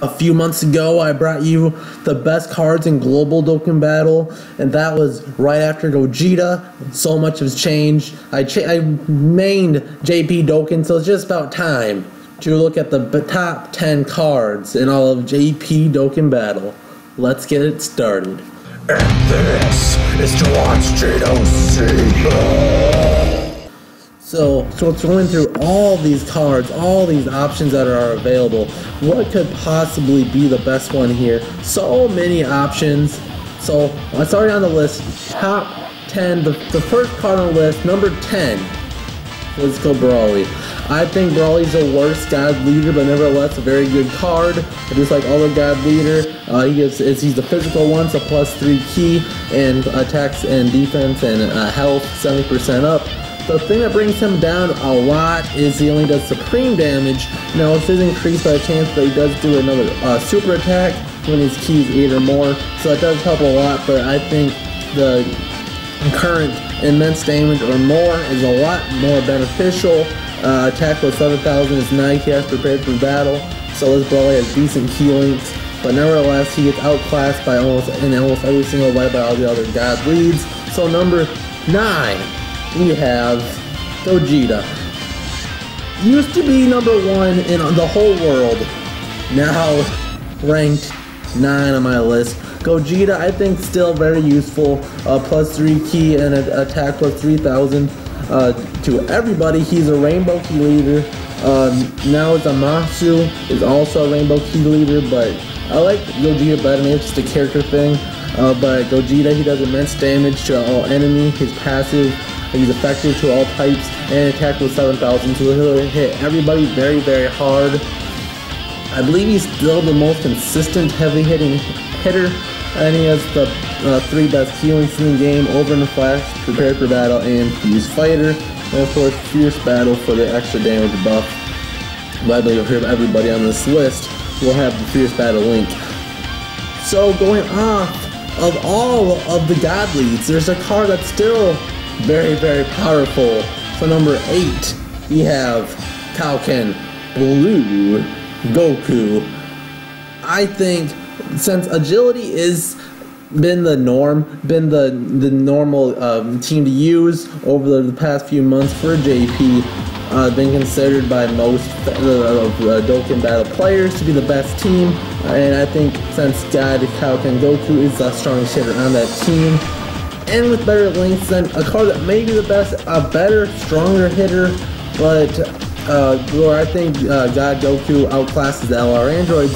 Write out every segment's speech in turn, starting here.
A few months ago, I brought you the best cards in Global Dokkan Battle, and that was right after Gogeta. So much has changed. I mained JP Dokkan, so it's just about time to look at the top 10 cards in all of JP Dokkan Battle. Let's get it started. And this is to watch GOC. So it's going through all these cards, all these options that are available. What could possibly be the best one here? So many options. So I started on the list, top 10, the first card on the list, number 10. Let's go Brawley. I think Brawley's the worst God Leader, but nevertheless a very good card. Just like all the God Leader, he's the physical one, so +3 key and attacks and defense and health 70% up. The thing that brings him down a lot is he only does supreme damage. Now this is increased by a chance that he does do another super attack when his keys 8 or more, so it does help a lot, but I think the current immense damage or more is a lot more beneficial. Attack with 7,000 is nice, he has prepared for battle, so this Brawley has decent healings, but nevertheless he gets outclassed by almost every single way by all the other God leads. So number 9. We have Gogeta. Used to be number 1 in the whole world. Now ranked 9 on my list. Gogeta, I think, still very useful. +3 key and an attack plus 3,000 to everybody. He's a rainbow key leader. Now Zamasu is also a rainbow key leader, but I like Gogeta better. Maybe it's just a character thing. But Gogeta, he does immense damage to all enemy. His passive. He's effective to all types and attack with 7,000, so he'll hit everybody very, very hard. I believe he's still the most consistent heavy-hitting hitter, and he has the 3 best healings in the game: Over in a Flash, Prepared for Battle, and Fuse Fighter. And of course, Fierce Battle for the extra damage buff. But I believe everybody on this list will have the Fierce Battle link. So going off of all of the God leads, there's a card that's still very, very powerful. So number 8, we have Dokkan Blue Goku. I think since agility is been the norm, been the normal team to use over the past few months for JP, been considered by most Dokkan Battle players to be the best team, and I think since Dokkan Goku is the strongest hitter on that team, and with better links than a card that may be the best, a better, stronger hitter, but where I think God Goku outclasses the LR androids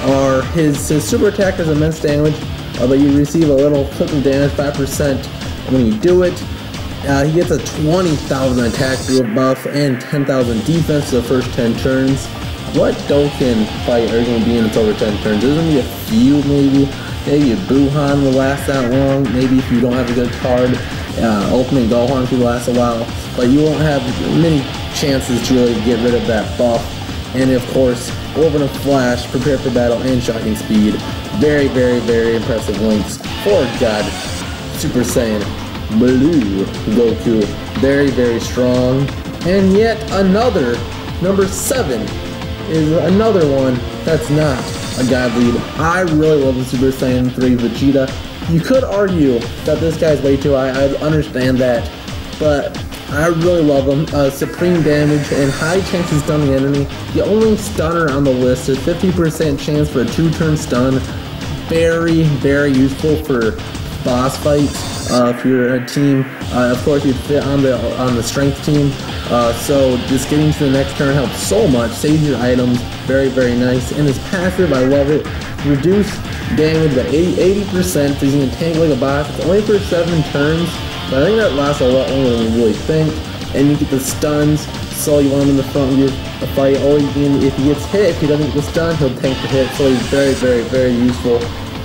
are his super attack does immense damage, but you receive a little clip of damage, 5% when you do it. He gets a 20,000 attack buff and 10,000 defense for the first 10 turns. What Dokkan fight are going to be in its over 10 turns? There's going to be a few maybe. Maybe a Luhan will last that long. Maybe if you don't have a good card, Ultimate Gohan could last a while. But you won't have many chances to really get rid of that buff. And of course, Over in a Flash, Prepare for Battle, and Shocking Speed. Very, very, very impressive links for God Super Saiyan Blue Goku. Very, very strong. And yet another, number 7, is another one that's not a God lead. I really love the Super Saiyan 3 Vegeta. You could argue that this guy's way too high, I understand that, but I really love him. Supreme damage and high chances stunning enemy. The only stunner on the list is 50% chance for a 2-turn stun. Very, very useful for boss fights. If you're a team, of course you'd fit on the strength team. So just getting to the next turn helps so much. Saves your items. Very, very nice. And his passive, I love it. Reduce damage by 80%. So you can tank like a boss. It's only for 7 turns, but I think that lasts a lot longer than you really think. And you get the stuns. So you want him in the front of your fight. Or you can, if he gets hit, if he doesn't get the stun, he'll tank the hit. So he's very, very, very useful.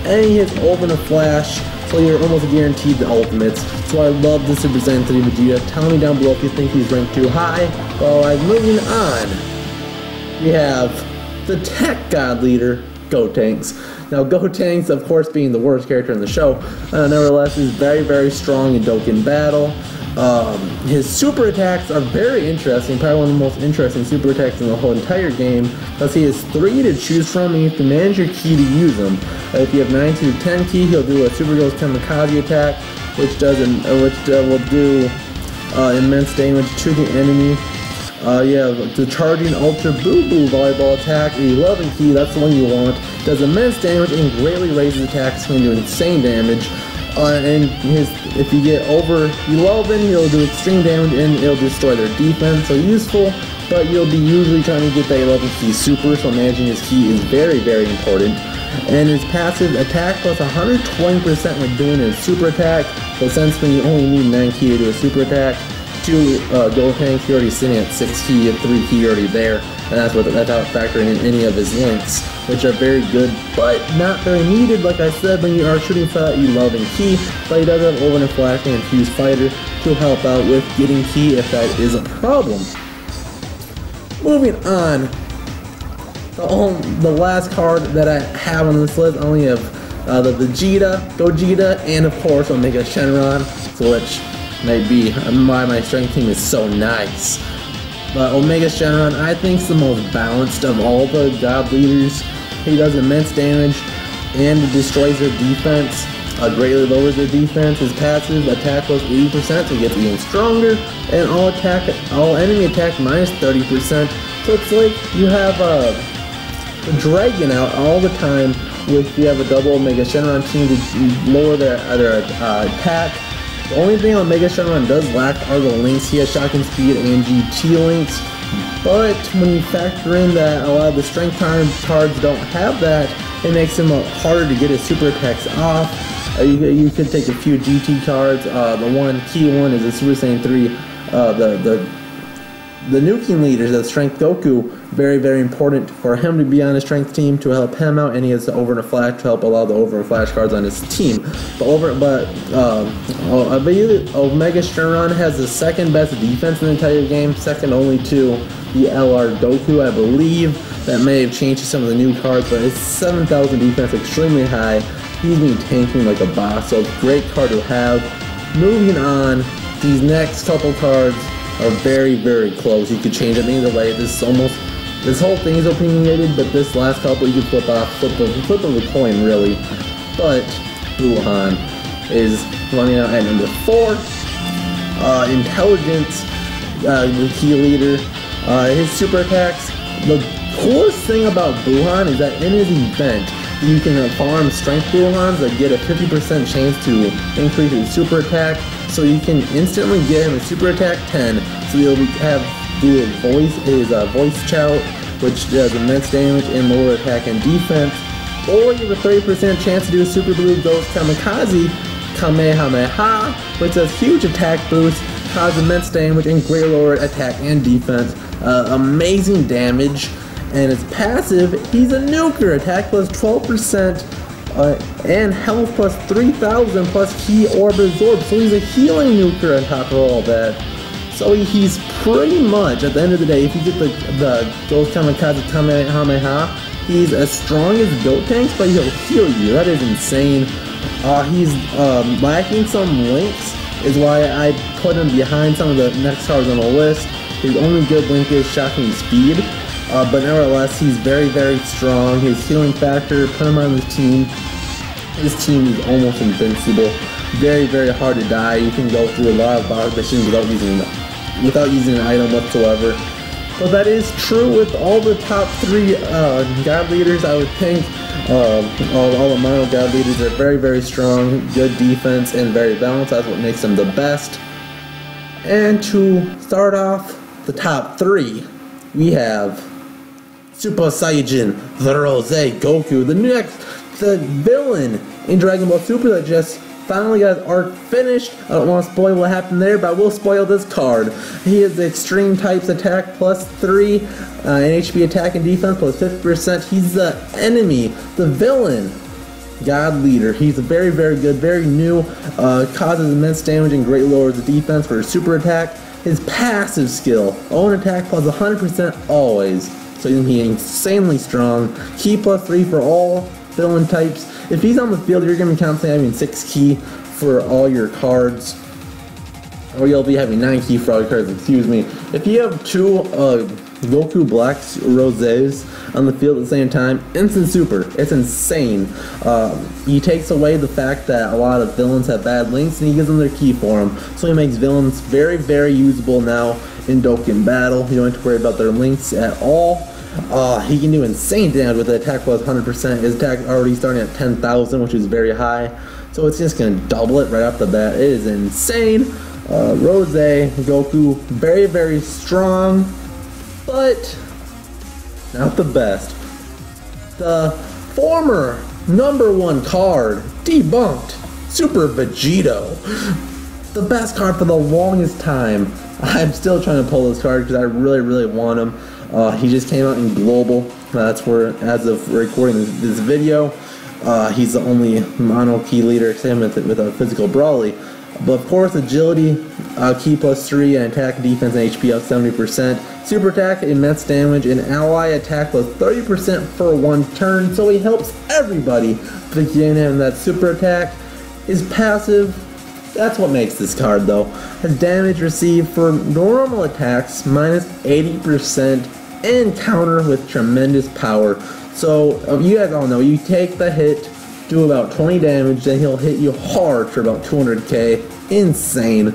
And he hits Over in a Flash. So you're almost guaranteed the ultimates. So I love the Super Saiyan 3 Vegeta. Tell me down below if you think he's ranked too high. Alright, moving on. We have the Tech God Leader, Gotenks. Now Gotenks, of course being the worst character in the show, nevertheless is very, very strong in Dokkan Battle. His super attacks are very interesting, probably one of the most interesting super attacks in the whole entire game, because he has 3 to choose from, and you have to manage your ki to use them. If you have 9 to 10 ki, he'll do a Super Ghost Kamikaze attack, which will do immense damage to the enemy. You have the Charging Ultra Boo Boo Volleyball attack, 11 ki, that's the one you want. Does immense damage and greatly raises attacks, can do insane damage. And if you get over 11, he'll do extreme damage and it'll destroy their defense. So useful, but you'll be usually trying to get that 11 ki super, so managing his ki is very, very important. And his passive attack plus 120% when doing his super attack. So since when you only need 9 ki to do a super attack, 2 gold tanks, you're already sitting at 6 ki and 3 ki already there. And that's without factoring in any of his links, which are very good, but not very needed, like I said, when you are shooting for that 11 ki. But he does have Overland Flash and Fuse Fighter to help out with getting ki if that is a problem. Moving on, the last card that I have on this list, I only have the Vegeta, Gogeta, and of course Omega Shenron, which may be why my strength team is so nice. But Omega Shenron, I think, is the most balanced of all the God Leaders. He does immense damage and destroys their defense, greatly lowers their defense. His passive attack plus 80%, so he gets even stronger, and all enemy attack minus 30%. So it's like you have a Dragon out all the time with you have a double Omega Shenron team to lower their attack. The only thing Omega Shenron does lack are the links. He has Shocking Speed and GT links, but when you factor in that a lot of the strength cards don't have that, it makes him harder to get his super attacks off. You could take a few GT cards. The one key one is the Super Saiyan 3, the nuking leaders, the Strength Goku, very, very important for him to be on his strength team to help him out, and he has the Overland Flash to help allow the Overland Flash cards on his team. I believe Omega Shenron has the second best defense in the entire game, second only to the LR Goku, I believe. That may have changed to some of the new cards, but it's 7,000 defense, extremely high. He's been tanking like a boss, so great card to have. Moving on, these next couple cards are very, very close. You could change it either way. This whole thing is opinionated, but this last couple you can flip of the coin, really. But Luhan is running out at number 4. Intelligence, the key leader. His super attacks. The coolest thing about Luhan is that in his event, you can farm strength Luhans that get a 50% chance to increase his super attack. So you can instantly get him a super attack 10. So you'll do his voice chout, which does immense damage and lower attack and defense. Or you have a 30% chance to do a Super Blue Ghost Kamikaze Kamehameha, which does huge attack boost, causes immense damage and great lower attack and defense. Amazing damage. And his passive, he's a nuker, attack plus 12%. And health plus 3,000 plus Ki Orb Absorb, so he's a healing nuker on top of all that. So he's pretty much, at the end of the day, if you get the Ghost Kamikaze Kamehameha, he's as strong as Goat Tanks, but he'll heal you. That is insane. He's lacking some links, is why I put him behind some of the next cards on the list. His only good link is Shocking Speed. But nevertheless, he's very, very strong. His healing factor, put him on his team. His team is almost invincible. Very, very hard to die. You can go through a lot of boss missions without using an item whatsoever. But that is true with all the top 3 God Leaders, I would think. All the Mono God Leaders are very, very strong, good defense, and very balanced. That's what makes them the best. And to start off the top 3, we have Super Saiyan, the Rose Goku, the villain in Dragon Ball Super that just finally got his arc finished. I don't want to spoil what happened there, but I will spoil this card. He has the extreme types attack plus 3, and HP attack and defense plus 50%. He's the enemy, the villain, God Leader. He's very, very good, very new, causes immense damage and greatly lowers the defense for his super attack. His passive skill, own attack plus 100% always, so he's insanely strong. Ki plus 3 for all villain types. If he's on the field, you're going to be constantly having 6 ki for all your cards. or you'll be having 9 key frog cards, excuse me. If you have 2 Goku Black Roses on the field at the same time, instant super. It's insane. He takes away the fact that a lot of villains have bad links, and he gives them their key form. So he makes villains very, very usable now in Dokkan Battle. You don't have to worry about their links at all. He can do insane damage with the attack plus 100%. His attack already starting at 10,000, which is very high. So it's just going to double it right off the bat. It is insane. Rose, Goku, very, very strong, but not the best. The former #1 card debunked, Super Vegeta. The best card for the longest time. I'm still trying to pull this card because I really, really want him. He just came out in Global. That's where, as of recording this video, he's the only mono key leader except with a physical Brawley. But of course, agility, key plus 3, and attack, defense, and HP up 70%. Super attack, immense damage, and ally attack plus 30% for 1 turn. So he helps everybody begin him that super attack. His passive, that's what makes this card though. His damage received for normal attacks minus 80% and counter with tremendous power. So you guys all know, you take the hit, do about 20 damage, then he'll hit you hard for about 200k. Insane.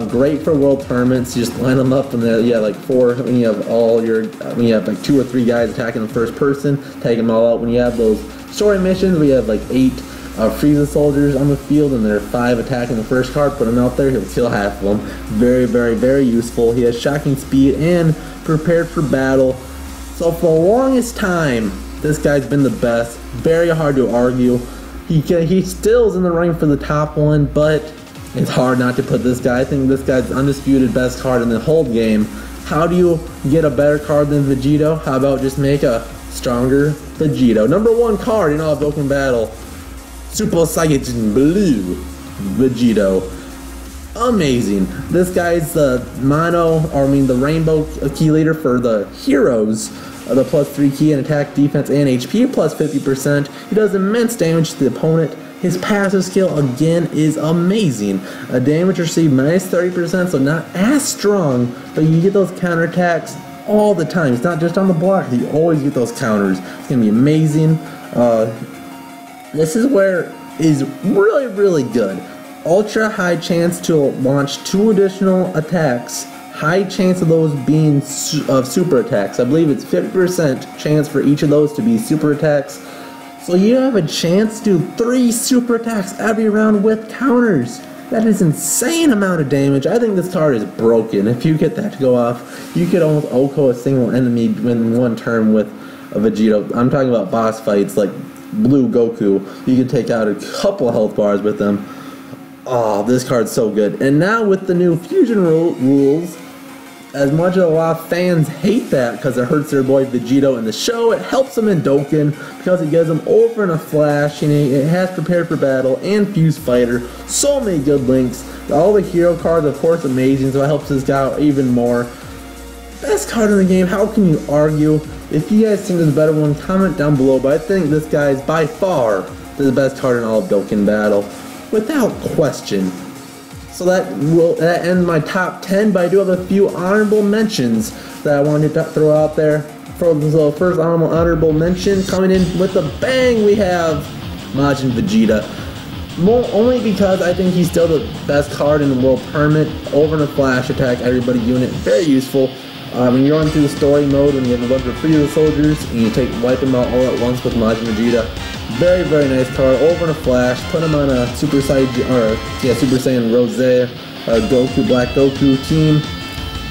Great for world tournaments. You just line them up, and you have like 4. When you have when you have like 2 or 3 guys attacking the first person, take them all out. When you have those story missions, we have like 8 Frieza soldiers on the field, and there are 5 attacking the first card. Put him out there, he'll kill half of them. Very, very, very useful. He has shocking speed and prepared for battle. So for the longest time, this guy's been the best. Very hard to argue. He still is in the running for the top 1, but it's hard not to put this guy. I think this guy's the undisputed best card in the whole game. How do you get a better card than Vegito? How about just make a stronger Vegito? #1 card in all of Dokkan Battle. Super Saiyan Blue Vegito. Amazing. This guy's the the rainbow key leader for the heroes. The plus 3 key and attack, defense, and HP plus 50%. He does immense damage to the opponent. His passive skill again is amazing. A damage received minus 30%, so not as strong, but you get those counterattacks all the time. It's not just on the block, you always get those counters. It's gonna be amazing. This is where is really, really good. Ultra high chance to launch 2 additional attacks. High chance of those being super attacks. I believe it's 50% chance for each of those to be super attacks. So you have a chance to do 3 super attacks every round with counters. That is insane amount of damage. I think this card is broken. If you get that to go off, you could almost OHKO a single enemy in 1 turn with a Vegito. I'm talking about boss fights like Blue Goku. You could take out a couple health bars with them. Oh, this card's so good. And now with the new fusion rules, as much as a lot of fans hate that because it hurts their boy Vegito in the show, it helps him in Dokkan because it gets him over in a flash, and it has prepared for battle and fuse fighter. So many good links. All the hero cards, of course, amazing, so it helps this guy out even more. Best card in the game, how can you argue? If you guys think there's a better one, comment down below, but I think this guy is by far the best card in all of Dokkan Battle, without question. So that ends my top 10, but I do have a few honorable mentions that I wanted to throw out there. For the first honorable mention, coming in with a bang, we have Majin Vegeta. Only because I think he's still the best card in the World Tournament. Over in a flash attack, everybody unit, very useful. When you're going through the story mode, when you have a bunch of Frieza soldiers, and you wipe them out all at once with Majin Vegeta. Very, very nice card. Over in a flash, put him on a Super Saiyan Rose, Goku, Black Goku team,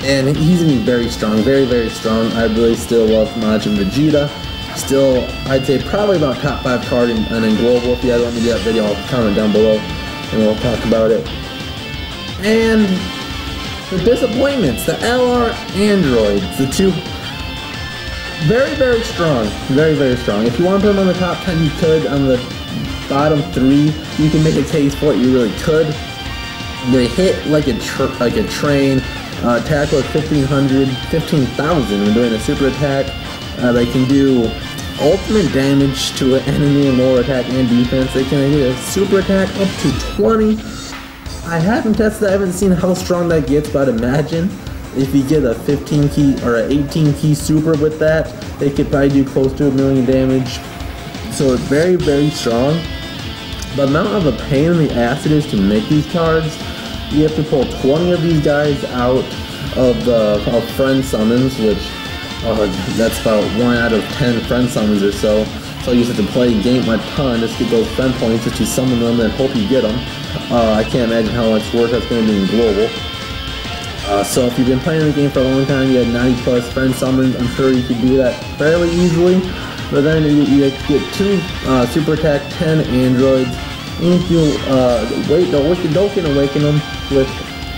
and he's gonna be very strong, very, very strong. I really still love Majin Vegeta. Still, I'd say probably about top 5 card in Global. If you guys want me to do that video, I'll comment down below, and we'll talk about it. And the disappointments, the LR androids, the 2. Very, very strong. Very, very strong. If you want to put them on the top 10, you could. On the bottom 3, you can make a case for it. You really could. They hit like a train. Attack was 15,000 when doing a super attack. They can do ultimate damage to an enemy in lower attack and defense. They can do a super attack up to 20. I haven't tested, I haven't seen how strong that gets, but I'd imagine if you get a 15 key or an 18 key super with that, they could probably do close to 1 million damage. So it's very, very strong. The amount of a pain in the ass it is to make these cards, you have to pull 20 of these guys out of the friend summons, which that's about 1 out of 10 friend summons or so. So you just have to play a game a ton just to get those friend points just to summon them and hope you get them. I can't imagine how much work that's going to be in global. So if you've been playing the game for a long time, you had 90 plus friend summons, I'm sure you could do that fairly easily. But then you get 2 super attack, 10 androids, and you wait the Dokkan awaken them with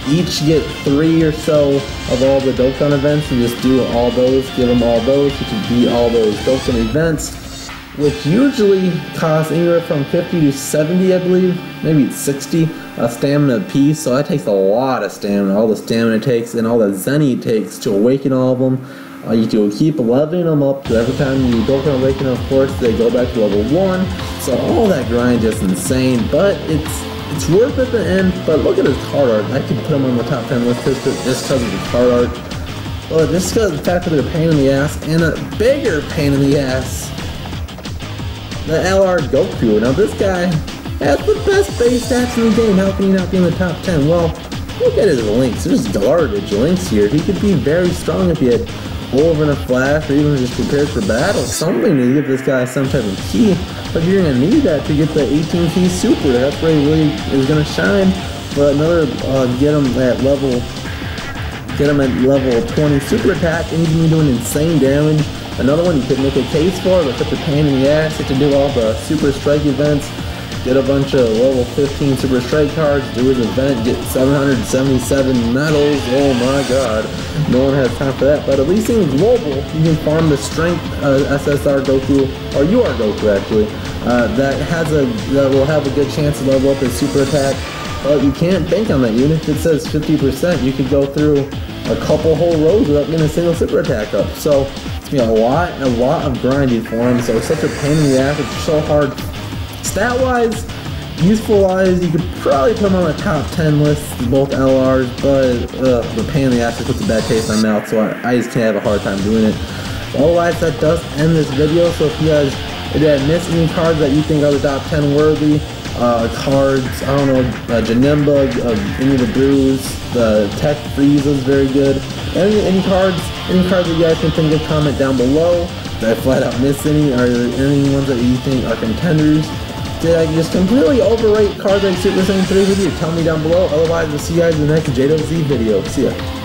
each get 3 or so of all the Dokkan events and just do all those, give them all those, you can beat all those Dokkan events, which usually cost anywhere from 50 to 70, I believe, maybe 60 stamina a piece, so that takes a lot of stamina, all the stamina it takes and all the Zenny it takes to awaken all of them. You do keep leveling them up, so every time you Dokkan awaken, of course, they go back to level 1, so all that grind is insane, but it's worth it at the end. But look at his card art, I could put him on the top 10 list just because of the card art, but just because of the fact that they're a pain in the ass, and a bigger pain in the ass, the LR Goku. Now this guy has the best base stats in the game, how can he not be in the top 10? Well, look at his links, there's garbage links here. He could be very strong if he had over in a flash or even just prepared for battle, something to give this guy some type of key, but you're going to need that to get the 18 key super, that's where he really is going to shine. But another, get him at level 20 super attack and he's going to be doing insane damage. Another one you could make a case for, but such a pain in the ass, you have to do all the super strike events, get a bunch of level 15 super strike cards, do his event, get 777 medals, oh my god, no one has time for that. But at least in global, you can farm the strength SSR Goku, or UR Goku actually, that will have a good chance to level up his super attack. But you can't bank on that, even if it says 50%, you could go through a couple whole rows without getting a single super attack up. So it's gonna be a lot of grinding for him, so it's such a pain in the ass, it's so hard. Stat-wise, useful-wise, you could probably put them on the top 10 list, both LRs, but the pain in the ass just puts a bad taste in my mouth, so I just can't have a hard time doing it. Otherwise, that does end this video, so if you guys missed any cards that you think are the top 10 worthy, cards, I don't know, Janemba, any of the brews, the Tech Freeze is very good. Any cards that you guys can think of, comment down below. Did I flat out miss any? Are there any ones that you think are contenders? Did I just completely overrate cards like Super Saiyan 3 with you? Tell me down below. Otherwise, we'll see you guys in the next JWZ video. See ya.